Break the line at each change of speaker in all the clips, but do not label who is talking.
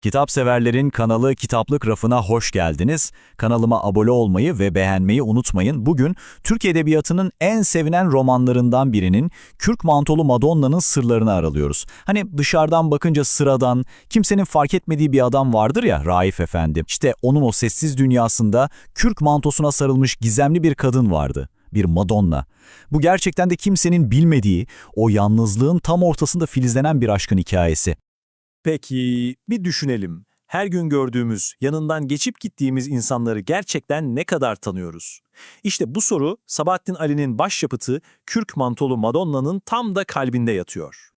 Kitap severlerin kanalı Kitaplık Rafı'na hoş geldiniz. Kanalıma abone olmayı ve beğenmeyi unutmayın. Bugün Türk Edebiyatı'nın en sevilen romanlarından birinin Kürk Mantolu Madonna'nın sırlarını aralıyoruz. Hani dışarıdan bakınca sıradan, kimsenin fark etmediği bir adam vardır ya, Raif Efendi. İşte onun o sessiz dünyasında kürk mantosuna sarılmış gizemli bir kadın vardı. Bir Madonna. Bu gerçekten de kimsenin bilmediği, o yalnızlığın tam ortasında filizlenen bir aşkın hikayesi.
Peki, bir düşünelim. Her gün gördüğümüz, yanından geçip gittiğimiz insanları gerçekten ne kadar tanıyoruz? İşte bu soru Sabahattin Ali'nin başyapıtı Kürk Mantolu Madonna'nın tam da kalbinde yatıyor.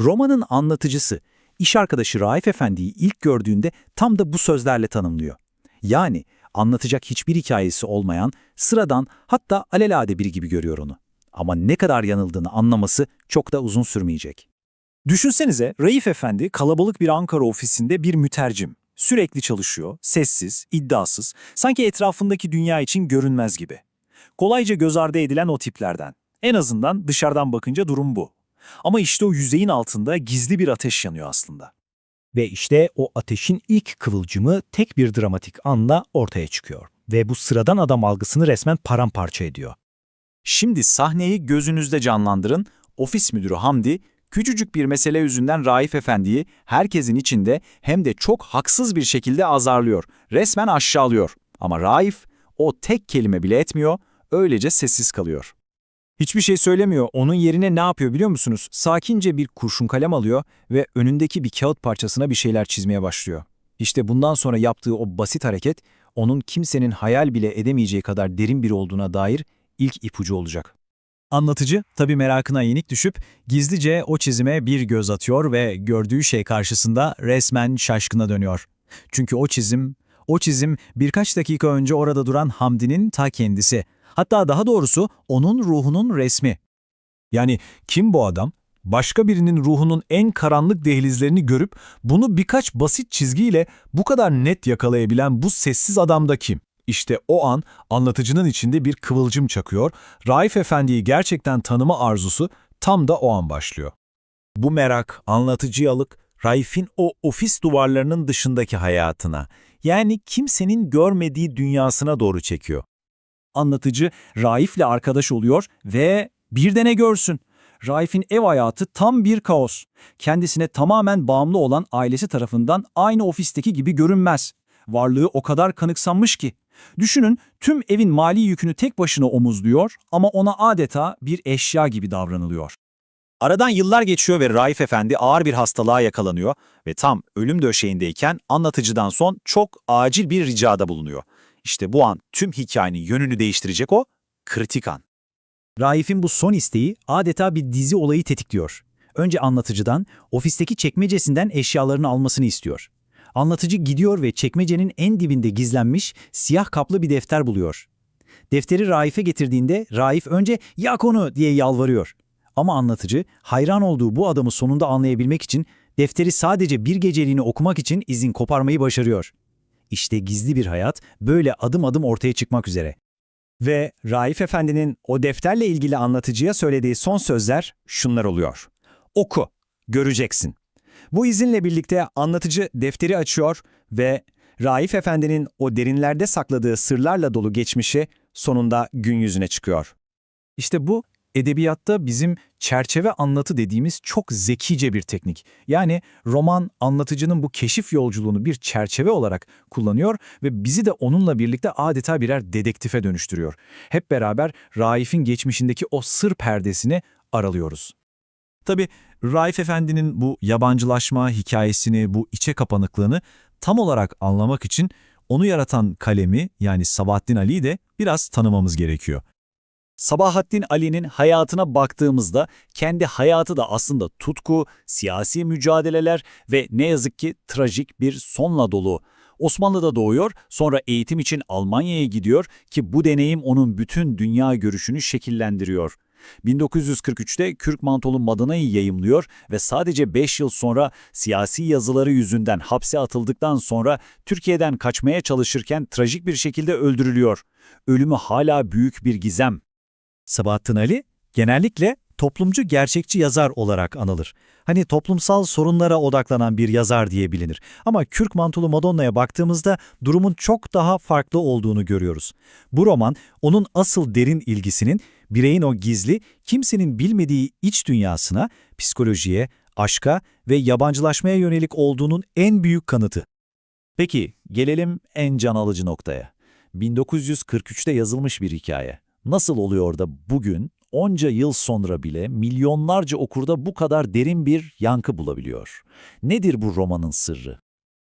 Romanın anlatıcısı, iş arkadaşı Raif Efendi'yi ilk gördüğünde tam da bu sözlerle tanımlıyor. Yani anlatacak hiçbir hikayesi olmayan, sıradan hatta alelade biri gibi görüyor onu. Ama ne kadar yanıldığını anlaması çok da uzun sürmeyecek.
Düşünsenize, Raif Efendi kalabalık bir Ankara ofisinde bir mütercim. Sürekli çalışıyor, sessiz, iddiasız, sanki etrafındaki dünya için görünmez gibi. Kolayca göz ardı edilen o tiplerden. En azından dışarıdan bakınca durum bu. Ama işte o yüzeyin altında gizli bir ateş yanıyor aslında.
Ve işte o ateşin ilk kıvılcımı tek bir dramatik anla ortaya çıkıyor. Ve bu sıradan adam algısını resmen paramparça ediyor.
Şimdi sahneyi gözünüzde canlandırın. Ofis müdürü Hamdi, küçücük bir mesele yüzünden Raif Efendi'yi herkesin içinde hem de çok haksız bir şekilde azarlıyor. Resmen aşağılıyor. Ama Raif o tek kelime bile etmiyor, öylece sessiz kalıyor.
Hiçbir şey söylemiyor. Onun yerine ne yapıyor biliyor musunuz? Sakince bir kurşun kalem alıyor ve önündeki bir kağıt parçasına bir şeyler çizmeye başlıyor. İşte bundan sonra yaptığı o basit hareket, onun kimsenin hayal bile edemeyeceği kadar derin biri olduğuna dair ilk ipucu olacak. Anlatıcı, tabii merakına yenik düşüp gizlice o çizime bir göz atıyor ve gördüğü şey karşısında resmen şaşkına dönüyor. Çünkü o çizim birkaç dakika önce orada duran Hamdi'nin ta kendisi. Hatta daha doğrusu onun ruhunun resmi.
Yani kim bu adam? Başka birinin ruhunun en karanlık dehlizlerini görüp bunu birkaç basit çizgiyle bu kadar net yakalayabilen bu sessiz adam da kim? İşte o an anlatıcının içinde bir kıvılcım çakıyor, Raif Efendi'yi gerçekten tanıma arzusu tam da o an başlıyor.
Bu merak anlatıcıyı alıp Raif'in o ofis duvarlarının dışındaki hayatına, yani kimsenin görmediği dünyasına doğru çekiyor.
Anlatıcı Raif'le arkadaş oluyor ve bir de ne görsün? Raif'in ev hayatı tam bir kaos. Kendisine tamamen bağımlı olan ailesi tarafından aynı ofisteki gibi görünmez. Varlığı o kadar kanıksanmış ki. Düşünün, tüm evin mali yükünü tek başına omuzluyor ama ona adeta bir eşya gibi davranılıyor.
Aradan yıllar geçiyor ve Raif Efendi ağır bir hastalığa yakalanıyor ve tam ölüm döşeğindeyken anlatıcıdan son çok acil bir ricada bulunuyor. İşte bu an tüm hikayenin yönünü değiştirecek o kritik an.
Raif'in bu son isteği adeta bir dizi olayı tetikliyor. Önce anlatıcıdan, ofisteki çekmecesinden eşyalarını almasını istiyor. Anlatıcı gidiyor ve çekmecenin en dibinde gizlenmiş siyah kaplı bir defter buluyor. Defteri Raif'e getirdiğinde Raif önce "yak onu" diye yalvarıyor. Ama anlatıcı hayran olduğu bu adamı sonunda anlayabilmek için defteri sadece bir geceliğine okumak için izin koparmayı başarıyor. İşte gizli bir hayat böyle adım adım ortaya çıkmak üzere.
Ve Raif Efendi'nin o defterle ilgili anlatıcıya söylediği son sözler şunlar oluyor. Oku, göreceksin. Bu izinle birlikte anlatıcı defteri açıyor ve Raif Efendi'nin o derinlerde sakladığı sırlarla dolu geçmişi sonunda gün yüzüne çıkıyor. İşte bu edebiyatta bizim çerçeve anlatı dediğimiz çok zekice bir teknik. Yani roman anlatıcının bu keşif yolculuğunu bir çerçeve olarak kullanıyor ve bizi de onunla birlikte adeta birer dedektife dönüştürüyor. Hep beraber Raif'in geçmişindeki o sır perdesini aralıyoruz.
Tabii Raif Efendi'nin bu yabancılaşma hikayesini, bu içe kapanıklığını tam olarak anlamak için onu yaratan kalemi, yani Sabahattin Ali'yi de biraz tanımamız gerekiyor.
Sabahattin Ali'nin hayatına baktığımızda kendi hayatı da aslında tutku, siyasi mücadeleler ve ne yazık ki trajik bir sonla dolu. Osmanlı'da doğuyor, sonra eğitim için Almanya'ya gidiyor ki bu deneyim onun bütün dünya görüşünü şekillendiriyor. 1943'te Kürk Mantolu Madonna'yı yayımlıyor ve sadece 5 yıl sonra siyasi yazıları yüzünden hapse atıldıktan sonra Türkiye'den kaçmaya çalışırken trajik bir şekilde öldürülüyor. Ölümü hala büyük bir gizem.
Sabahattin Ali genellikle
toplumcu gerçekçi yazar olarak anılır. Hani toplumsal sorunlara odaklanan bir yazar diye bilinir. Ama Kürk Mantolu Madonna'ya baktığımızda durumun çok daha farklı olduğunu görüyoruz. Bu roman onun asıl derin ilgisinin bireyin o gizli, kimsenin bilmediği iç dünyasına, psikolojiye, aşka ve yabancılaşmaya yönelik olduğunun en büyük kanıtı.
Peki, gelelim en can alıcı noktaya. 1943'te yazılmış bir hikaye. Nasıl oluyor da bugün, onca yıl sonra bile milyonlarca okurda bu kadar derin bir yankı bulabiliyor? Nedir bu romanın sırrı?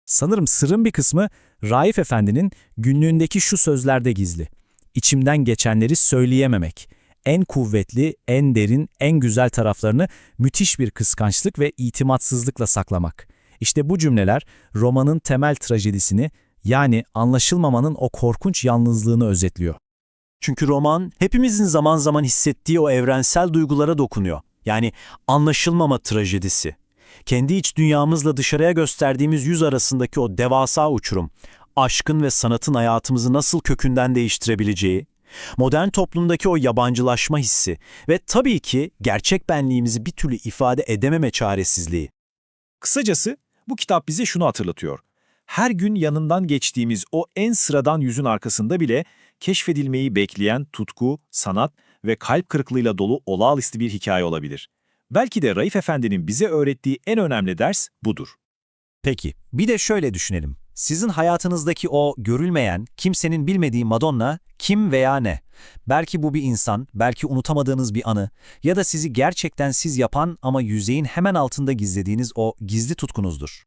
Sanırım sırrın bir kısmı Raif Efendi'nin günlüğündeki şu sözlerde gizli. İçimden geçenleri söyleyememek. En kuvvetli, en derin, en güzel taraflarını müthiş bir kıskançlık ve itimatsızlıkla saklamak. İşte bu cümleler romanın temel trajedisini, yani anlaşılmamanın o korkunç yalnızlığını özetliyor.
Çünkü roman hepimizin zaman zaman hissettiği o evrensel duygulara dokunuyor. Yani anlaşılmama trajedisi. Kendi iç dünyamızla dışarıya gösterdiğimiz yüz arasındaki o devasa uçurum, aşkın ve sanatın hayatımızı nasıl kökünden değiştirebileceği, modern toplumdaki o yabancılaşma hissi ve tabii ki gerçek benliğimizi bir türlü ifade edememe çaresizliği.
Kısacası bu kitap bize şunu hatırlatıyor. Her gün yanından geçtiğimiz o en sıradan yüzün arkasında bile keşfedilmeyi bekleyen tutku, sanat ve kalp kırıklığıyla dolu olağanüstü bir hikaye olabilir. Belki de Raif Efendi'nin bize öğrettiği en önemli ders budur.
Peki, bir de şöyle düşünelim. Sizin hayatınızdaki o görülmeyen, kimsenin bilmediği Madonna kim veya ne? Belki bu bir insan, belki unutamadığınız bir anı ya da sizi gerçekten siz yapan ama yüzeyin hemen altında gizlediğiniz o gizli tutkunuzdur.